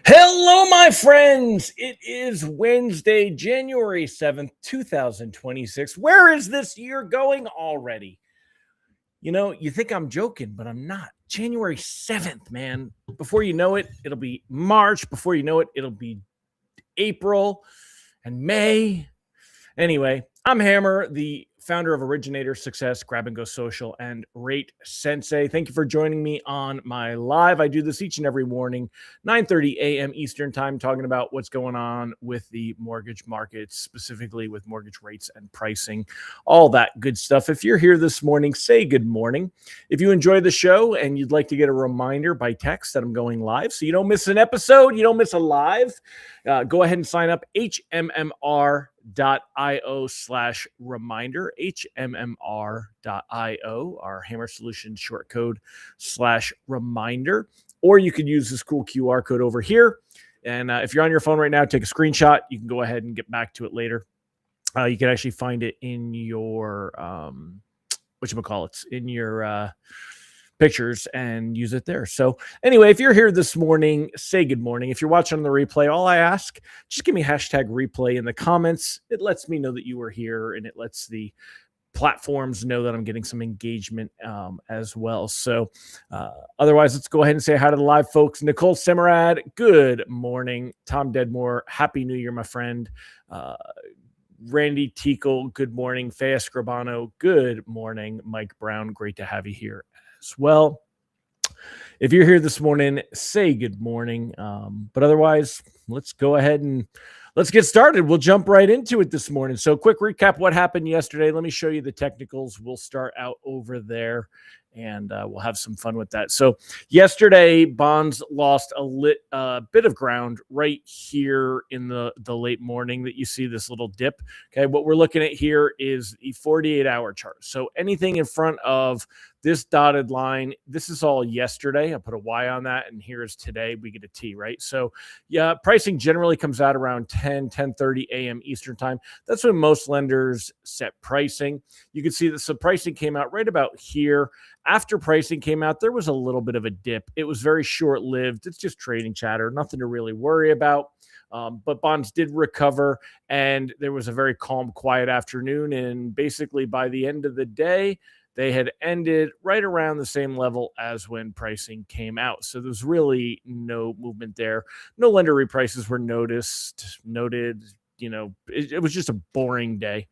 Hello, my friends. It is Wednesday, January 7th, 2026. Where is this year going already? You think I'm joking, but I'm not. January 7th, man. Before you know it, it'll be March. Before you know it, it'll be April and May. Anyway, I'm Hammer, the founder of Originator Success, Grab and Go Social, and Rate Sensei. Thank you for joining me on my live. I do this each and every morning, 9:30 a.m. Eastern Time, talking about what's going on with the mortgage markets, specifically with mortgage rates and pricing, all that good stuff. If you're here this morning, say good morning. If you enjoy the show and you'd like to get a reminder by text that I'm going live so you don't miss an episode, you don't miss a live, go ahead and sign up, hmmr.io/reminder, hmmr.io, our Hammer Solutions short code /reminder, or you could use this cool QR code over here. And if you're on your phone right now, take a screenshot. You can go ahead and get back to it later. You can actually find it in your, in your pictures and use it there. So anyway, if you're here this morning, say good morning. If you're watching on the replay, all I ask, just give me hashtag replay in the comments. It lets me know that you were here, and it lets the platforms know that I'm getting some engagement as well. So otherwise, let's go ahead and say hi to the live folks. Nicole Semerad, good morning. Tom Deadmore, happy new year, my friend. Randy Teakle, good morning. Fea Scribano, good morning. Mike Brown, great to have you here as well. If you're here this morning, say good morning. But otherwise, let's go ahead and let's get started. We'll jump right into it this morning. So quick recap what happened yesterday. Let me show you the technicals. We'll start out over there, and we'll have some fun with that. So yesterday, bonds lost a bit of ground right here in the late morning that you see this little dip. Okay, what we're looking at here is the 48-hour chart. So anything in front of this dotted line, this is all yesterday. I put a Y on that, and here's today. We get a T, right? So yeah, pricing generally comes out around 10:30 a.m. Eastern time. That's when most lenders set pricing. You can see that some pricing came out right about here. After pricing came out, there was a little bit of a dip. It was very short-lived. It's just trading chatter, nothing to really worry about. But bonds did recover, and there was a very calm, quiet afternoon. And basically, by the end of the day, they had ended right around the same level as when pricing came out. So there's really no movement there. No lender reprices were noted. It was just a boring day,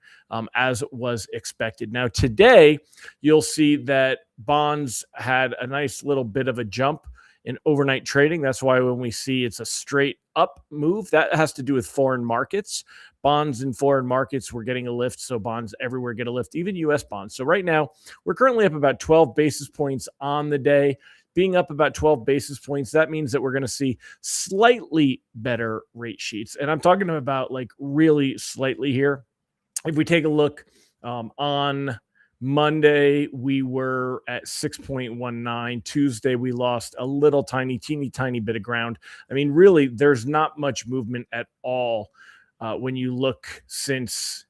as was expected. Now, today, you'll see that bonds had a nice little bit of a jump in overnight trading. That's why when we see it's a straight up move, that has to do with foreign markets. Bonds in foreign markets were getting a lift, so bonds everywhere get a lift, even U.S. bonds. So right now, we're currently up about 12 basis points on the day. Being up about 12 basis points, that means that we're going to see slightly better rate sheets. And I'm talking about like really slightly here. If we take a look on Monday, we were at 6.19. Tuesday, we lost a little teeny tiny bit of ground. I mean, really, there's not much movement at all when you look since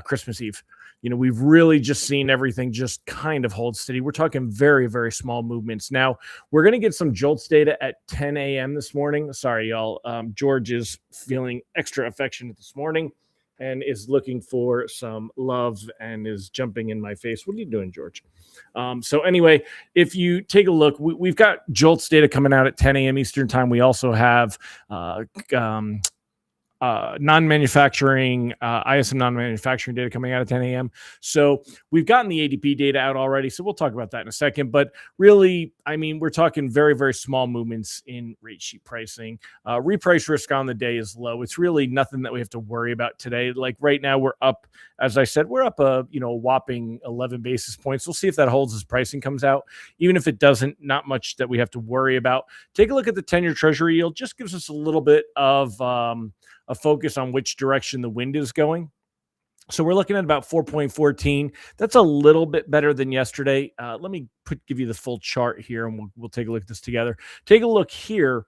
Christmas Eve. We've really just seen everything just kind of hold steady. We're talking very, very small movements. Now, we're going to get some JOLTS data at 10 a.m. this morning. Sorry, y'all. George is feeling extra affectionate this morning and is looking for some love and is jumping in my face. What are you doing, George? So anyway, if you take a look, we've got JOLTS data coming out at 10 a.m. Eastern time. We also have non-manufacturing, ISM non-manufacturing data coming out at 10 a.m. So we've gotten the ADP data out already. So we'll talk about that in a second. But really, I mean, we're talking very, very small movements in rate sheet pricing. Reprice risk on the day is low. It's really nothing that we have to worry about today. Like right now, we're up, as I said, we're up a whopping 11 basis points. We'll see if that holds as pricing comes out. Even if it doesn't, not much that we have to worry about. Take a look at the 10-year Treasury yield. Just gives us a little bit of a focus on which direction the wind is going. So we're looking at about 4.14. That's a little bit better than yesterday. Let me give you the full chart here, and we'll take a look at this together. Take a look here.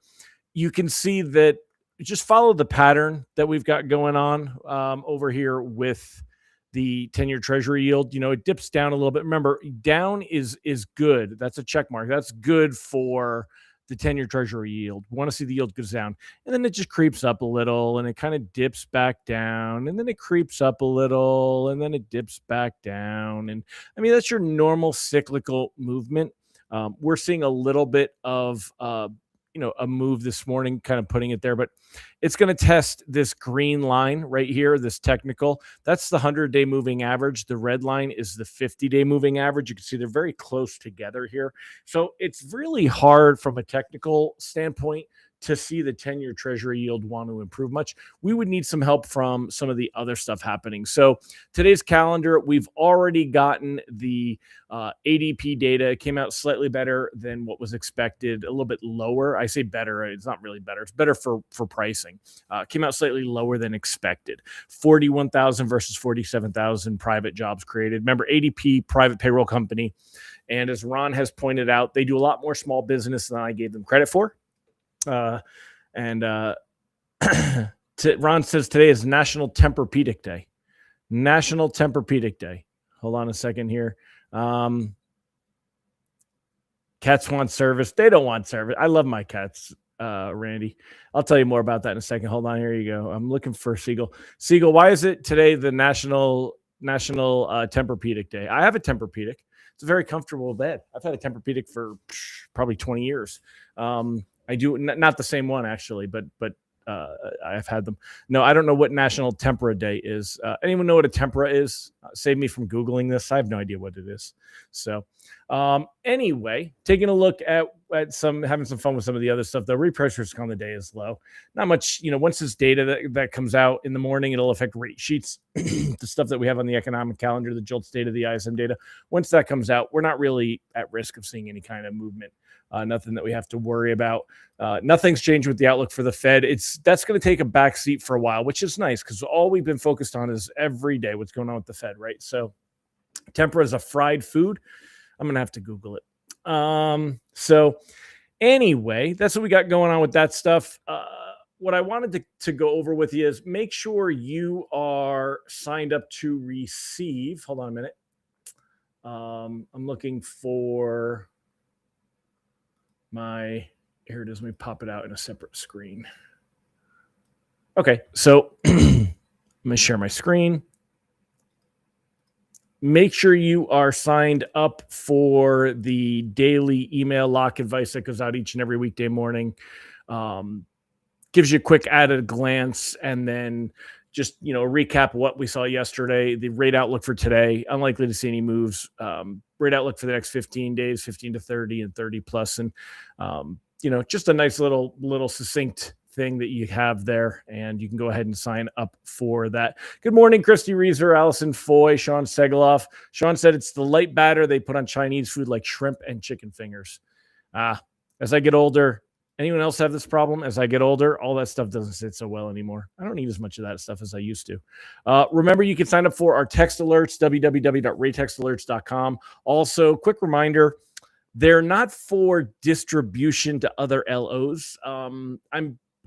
You can see that just follow the pattern that we've got going on over here with the 10-year Treasury yield. It dips down a little bit. Remember, down is good. That's a check mark. That's good for the 10-year treasury yield. We want to see the yield goes down. And then it just creeps up a little and it kind of dips back down. And then it creeps up a little and then it dips back down. And I mean, that's your normal cyclical movement. We're seeing a little bit of a move this morning, kind of putting it there, but it's going to test this green line right here, this technical. That's the 100-day moving average. The red line is the 50-day moving average. You can see they're very close together here. So it's really hard from a technical standpoint to see the 10-year treasury yield want to improve much. We would need some help from some of the other stuff happening. So today's calendar, we've already gotten the ADP data. It came out slightly better than what was expected, a little bit lower. I say better. It's not really better. It's better for pricing. Came out slightly lower than expected. 41,000 versus 47,000 private jobs created. Remember, ADP, private payroll company. And as Ron has pointed out, they do a lot more small business than I gave them credit for. Ron says today is National Tempur-Pedic Day. National Tempur-Pedic Day. Hold on a second here. Cats want service. They don't want service. I love my cats, Randy. I'll tell you more about that in a second. Hold on. Here you go. I'm looking for Siegel. Siegel, why is it today the National Tempur-Pedic Day? I have a Tempur-Pedic. It's a very comfortable bed. I've had a Tempur-Pedic for probably 20 years. I do not the same one actually, but I've had them. No, I don't know what National Tempura Day is. Anyone know what a tempura is? Save me from Googling this. I have no idea what it is. So anyway, taking a look at having some fun with some of the other stuff. The reprice risk on the day is low. Not much, once this data that comes out in the morning, it'll affect rate sheets, the stuff that we have on the economic calendar, the JOLTS data, the ISM data. Once that comes out, we're not really at risk of seeing any kind of movement. Nothing that we have to worry about. Nothing's changed with the outlook for the Fed. That's going to take a back seat for a while, which is nice because all we've been focused on is every day what's going on with the Fed, right? So tempura is a fried food. I'm going to have to Google it. So anyway, that's what we got going on with that stuff. What I wanted to go over with you is make sure you are signed up to receive. Hold on a minute. I'm looking for here it is. Let me pop it out in a separate screen. Okay, so I'm going to share my screen. Make sure you are signed up for the daily email lock advice that goes out each and every weekday morning. Gives you a quick added glance and then just, recap what we saw yesterday, the rate outlook for today, unlikely to see any moves, rate outlook for the next 15 days, 15 to 30 and 30 plus. And, just a nice little succinct thing that you have there. And you can go ahead and sign up for that. Good morning, Christy Reeser, Allison Foy, Sean Segaloff. Sean said it's the light batter they put on Chinese food like shrimp and chicken fingers. As I get older, anyone else have this problem? As I get older, all that stuff doesn't sit so well anymore. I don't need as much of that stuff as I used to. Remember, you can sign up for our text alerts, www.raytextalerts.com. Also, quick reminder, they're not for distribution to other LOs.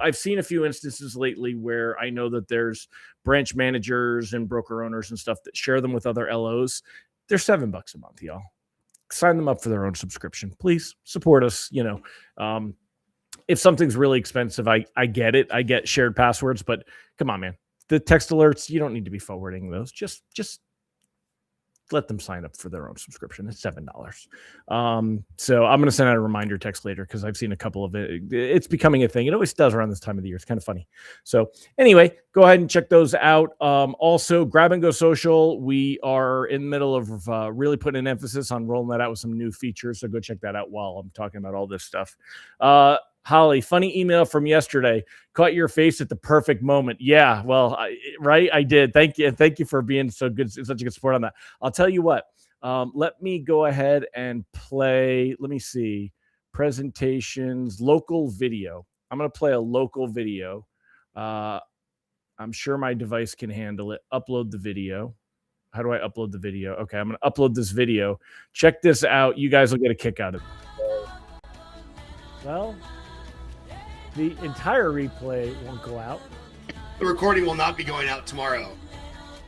I've seen a few instances lately where I know that there's branch managers and broker owners and stuff that share them with other LOs. They're $7 a month, y'all. Sign them up for their own subscription. Please support us. If something's really expensive, I get it. I get shared passwords, but come on, man. The text alerts, you don't need to be forwarding those. Just let them sign up for their own subscription. It's $7. So I'm going to send out a reminder text later because I've seen a couple of it. It's becoming a thing. It always does around this time of the year. It's kind of funny. So anyway, go ahead and check those out. Also, Grab and Go Social. We are in the middle of really putting an emphasis on rolling that out with some new features. So go check that out while I'm talking about all this stuff. Holly, funny email from yesterday. Caught your face at the perfect moment. Yeah, well, I did. Thank you. Thank you for being so good, such a good support on that. I'll tell you what. Let me go ahead and play. Let me see. Presentations, local video. I'm going to play a local video. I'm sure my device can handle it. Upload the video. How do I upload the video? Okay, I'm going to upload this video. Check this out. You guys will get a kick out of it. Well, the entire replay won't go out. The recording will not be going out tomorrow.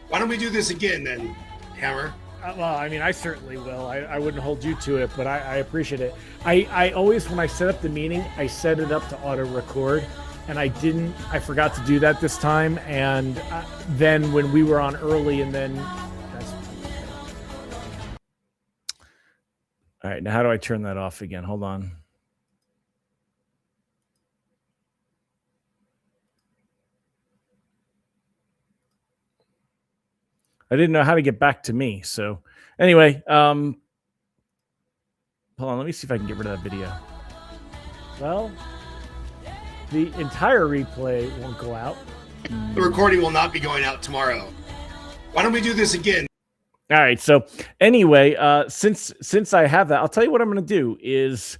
Why don't we do this again then, Hammer? Well, I mean, I certainly will. I wouldn't hold you to it, but I appreciate it. I always, when I set up the meeting, I set it up to auto record, and I forgot to do that this time. And then when we were on early, and then that's all right. Now, how do I turn that off again? Hold on. I didn't know how to get back to me. So anyway, hold on. Let me see if I can get rid of that video. Well, the entire replay won't go out. The recording will not be going out tomorrow. Why don't we do this again? All right. So anyway, since I have that, I'll tell you what I'm going to do is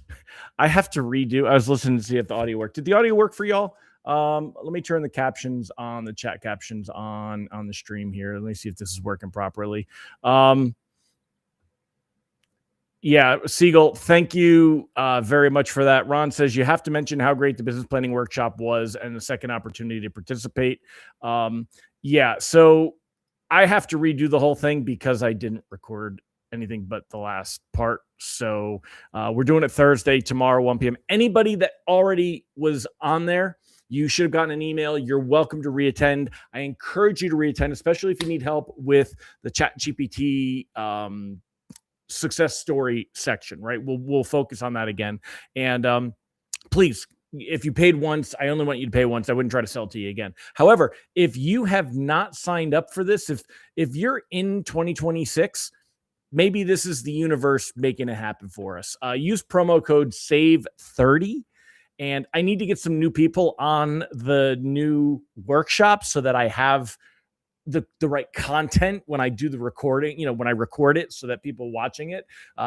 I have to redo. I was listening to see if the audio worked. Did the audio work for y'all? Let me turn the captions on, the chat captions on the stream here. Let me see if this is working properly. Yeah, Siegel, thank you very much for that. Ron says you have to mention how great the business planning workshop was and the second opportunity to participate. Yeah, so I have to redo the whole thing because I didn't record anything but the last part. So we're doing it Thursday, tomorrow, 1 p.m. Anybody that already was on there, you should have gotten an email. You're welcome to reattend. I encourage you to reattend, especially if you need help with the ChatGPT success story section, right? We'll focus on that again. And please, if you paid once, I only want you to pay once. I wouldn't try to sell it to you again. However, if you have not signed up for this, if you're in 2026, maybe this is the universe making it happen for us. Use promo code SAVE30. And I need to get some new people on the new workshop so that I have the right content when I do the recording, when I record it so that people watching it,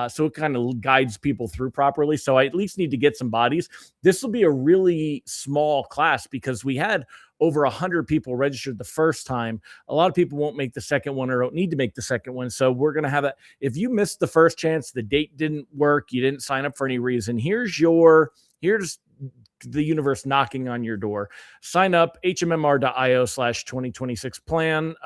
so it kind of guides people through properly. So I at least need to get some bodies. This will be a really small class because we had over 100 people registered the first time. A lot of people won't make the second one or don't need to make the second one. So we're going to have that. If you missed the first chance, the date didn't work, you didn't sign up for any reason, here's the universe knocking on your door. Sign up hmmr.io/2026 plan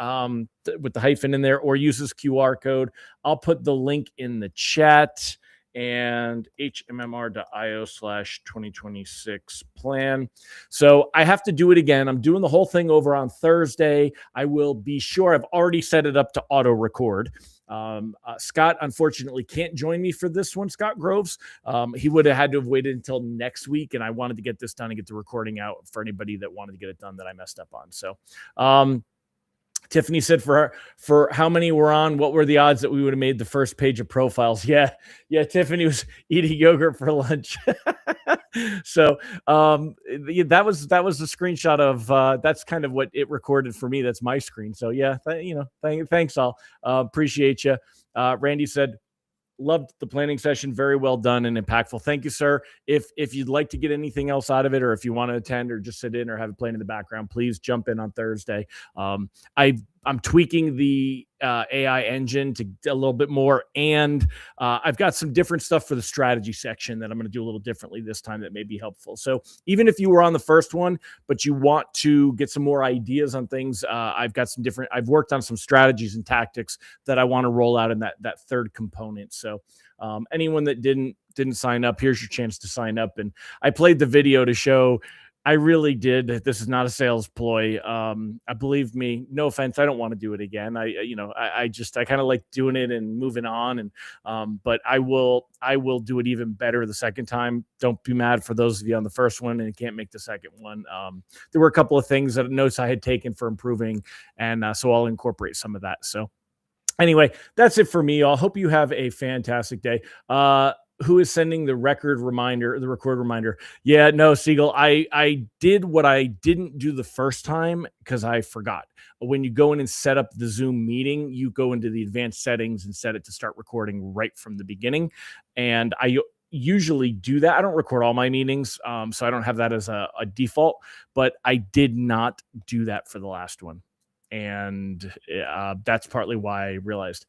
with the hyphen in there, or use this QR code. I'll put the link in the chat, and hmmr.io/2026 plan. So I have to do it again. I'm doing the whole thing over on Thursday. I will be sure. I've already set it up to auto record. Scott unfortunately can't join me for this one, Scott Groves. He would have had to have waited until next week, and I wanted to get this done and get the recording out for anybody that wanted to get it done that I messed up on. So Tiffany said for how many were on, what were the odds that we would have made the first page of profiles? Yeah. Tiffany was eating yogurt for lunch. So that was the screenshot of that's kind of what it recorded for me. That's my screen. So yeah, thanks all. Appreciate you. Randy said, loved the planning session. Very well done and impactful. Thank you, sir. If you'd like to get anything else out of it, or if you want to attend or just sit in or have it playing in the background, please jump in on Thursday. I'm tweaking the AI engine to a little bit more, and I've got some different stuff for the strategy section that I'm going to do a little differently this time that may be helpful. So even if you were on the first one, but you want to get some more ideas on things, I've worked on some strategies and tactics that I want to roll out in that third component. So anyone that didn't sign up, here's your chance to sign up. And I played the video to show I really did. This is not a sales ploy. Believe me, no offense, I don't want to do it again. I kind of like doing it and moving on. And but I will do it even better the second time. Don't be mad for those of you on the first one and can't make the second one. There were a couple of things that notes I had taken for improving, and so I'll incorporate some of that. So anyway, that's it for me. I hope you have a fantastic day. Who is sending the record reminder? Yeah, no, Siegel. I did what I didn't do the first time because I forgot. When you go in and set up the Zoom meeting, you go into the advanced settings and set it to start recording right from the beginning. And I usually do that. I don't record all my meetings, so I don't have that as a default, but I did not do that for the last one. And that's partly why I realized.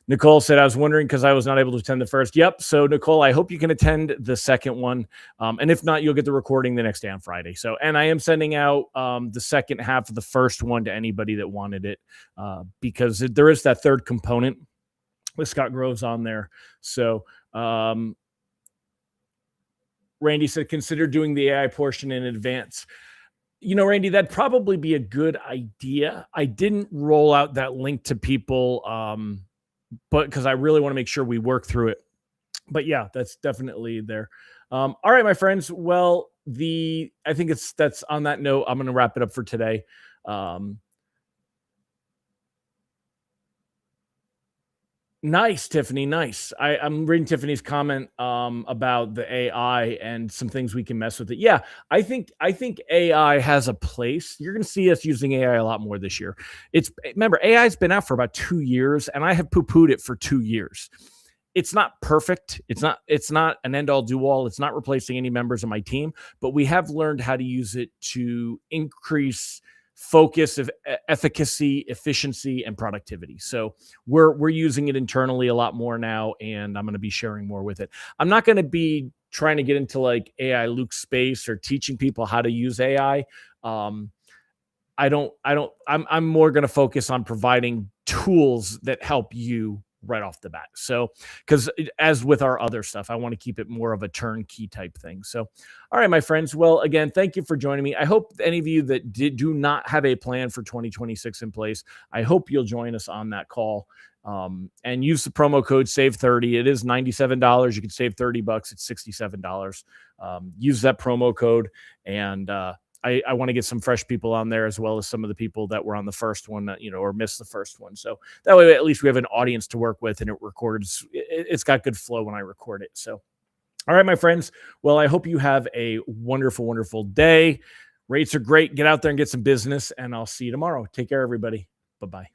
Nicole said, I was wondering because I was not able to attend the first. Yep. So, Nicole, I hope you can attend the second one. And if not, you'll get the recording the next day on Friday. So, and I am sending out the second half of the first one to anybody that wanted it because there is that third component with Scott Groves on there. So, Randy said, consider doing the AI portion in advance. Randy, that'd probably be a good idea. I didn't roll out that link to people, but because I really want to make sure we work through it. But yeah, that's definitely there. All right, my friends. Well, I think that's on that note, I'm going to wrap it up for today. Nice, Tiffany. Nice. I'm reading Tiffany's comment about the AI and some things we can mess with it. Yeah, I think AI has a place. You're going to see us using AI a lot more this year. Remember, AI's been out for about 2 years, and I have poo-pooed it for 2 years. It's not perfect. It's not an end-all, do-all. It's not replacing any members of my team, but we have learned how to use it to increase focus of efficacy, efficiency, and productivity. So we're using it internally a lot more now, and I'm going to be sharing more with it. I'm not going to be trying to get into like AI Luke space or teaching people how to use AI. I'm more going to focus on providing tools that help you right off the bat. So, because as with our other stuff, I want to keep it more of a turnkey type thing. So, all right, my friends. Well, again, thank you for joining me. I hope any of you that do not have a plan for 2026 in place, I hope you'll join us on that call and use the promo code SAVE30. It is $97. You can save $30. It's $67. Use that promo code, and I want to get some fresh people on there, as well as some of the people that were on the first one, or missed the first one. So that way, at least we have an audience to work with, and it records. It's got good flow when I record it. So, all right, my friends. Well, I hope you have a wonderful, wonderful day. Rates are great. Get out there and get some business, and I'll see you tomorrow. Take care, everybody. Bye-bye.